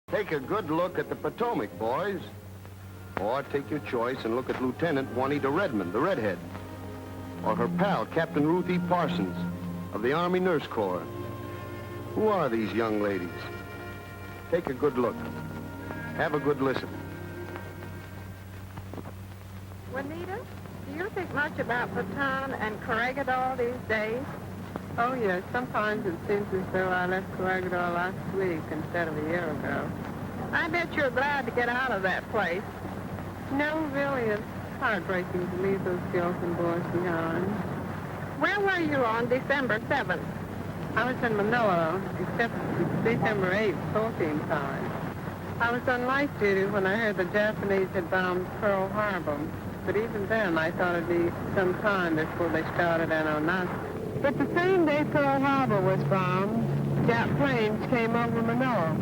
Take a good look at the Potomac, boys. Or take your choice and look at Lieutenant Juanita Redmond, the redhead. Or her pal, Captain Ruth E. Parsons of the Army Nurse Corps. Who are these young ladies? Take a good look. Have a good listen. Juanita, do you think much about Bataan and Corregidor these days? Oh, yes. Sometimes it seems as though I left Corregidor last week instead of a year ago. I bet you're glad to get out of that place. No, really, it's heartbreaking to leave those girls and boys behind. Where were you on December 7th? I was in Manila, except December 8th, 14 times. I was on light duty when I heard the Japanese had bombed Pearl Harbor. But even then, I thought it'd be some time before they started in on us. But the same day Pearl Harbor was bombed, Jap planes came over Manila.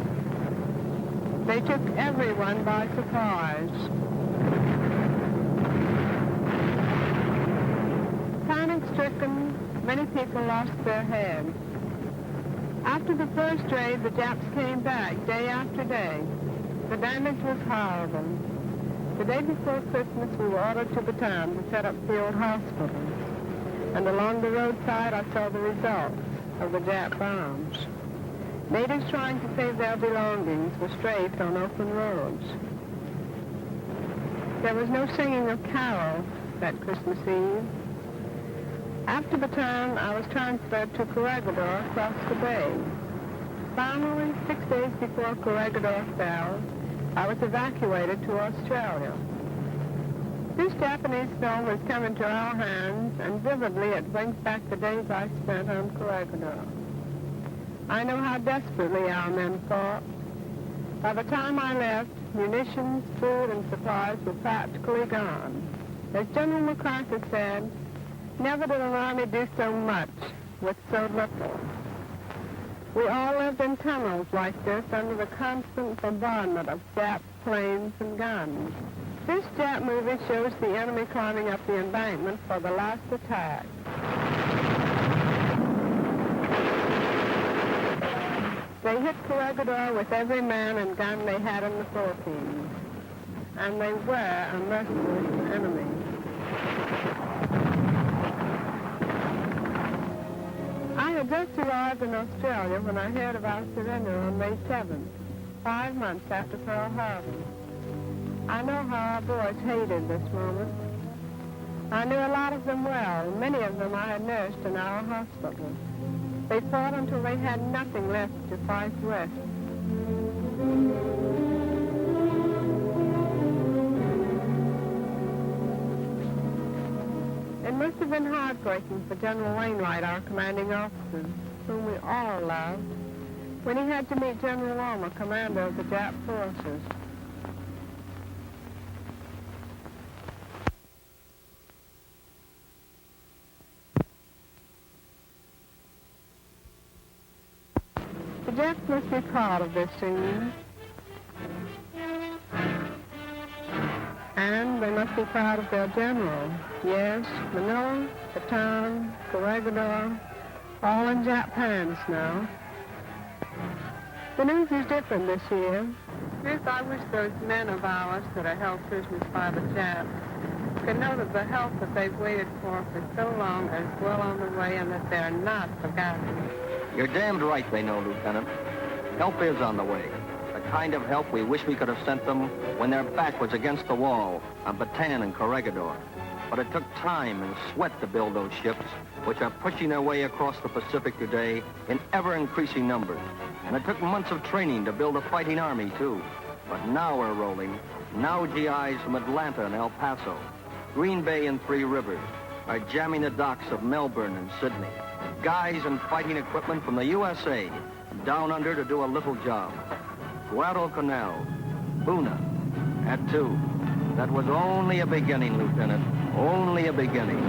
They took everyone by surprise. Panic-stricken, many people lost their heads. After the first raid, the Japs came back day after day. The damage was horrible. The day before Christmas, we were ordered to Bataan to set up field hospitals. And along the roadside, I saw the results of the Jap bombs. Natives trying to save their belongings were strafed on open roads. There was no singing of carols that Christmas Eve. After Bataan, I was transferred to Corregidor across the bay. Finally, 6 days before Corregidor fell, I was evacuated to Australia. This Japanese film has come into our hands, and vividly it brings back the days I spent on Corregidor. I know how desperately our men fought. By the time I left, munitions, food, and supplies were practically gone. As General MacArthur said, never did an army do so much with so little. We all lived in tunnels like this under the constant bombardment of Jap planes and guns. This Jap movie shows the enemy climbing up the embankment for the last attack. They hit Corregidor with every man and gun they had in the Philippines. And they were a merciless enemy. I had just arrived in Australia when I heard of our surrender on May 7th, 5 months after Pearl Harbor. I know how our boys hated this moment. I knew a lot of them well. Many of them I had nursed in our hospital. They fought until they had nothing left to fight with. It must have been heartbreaking for General Wainwright, our commanding officer, whom we all loved, when he had to meet General Ulmer, commander of the Jap forces. The Japs must be proud of this scene. And they must be proud of their general. Yes, Manila, Bataan, Corregidor, all in Jap hands now. The news is different this year. Yes, I wish those men of ours that are held prisoners by the Japs could know that the help that they've waited for so long is well on the way and that they're not forgotten. You're damned right they know, Lieutenant. Help is on the way. The kind of help we wish we could have sent them when their back was against the wall on Bataan and Corregidor. But it took time and sweat to build those ships, which are pushing their way across the Pacific today in ever-increasing numbers. And it took months of training to build a fighting army, too. But now we're rolling. Now GIs from Atlanta and El Paso, Green Bay and Three Rivers are jamming the docks of Melbourne and Sydney. Guys and fighting equipment from the USA down under to do a little job. Guadalcanal, Buna, at 2. That was only a beginning, Lieutenant. Only a beginning.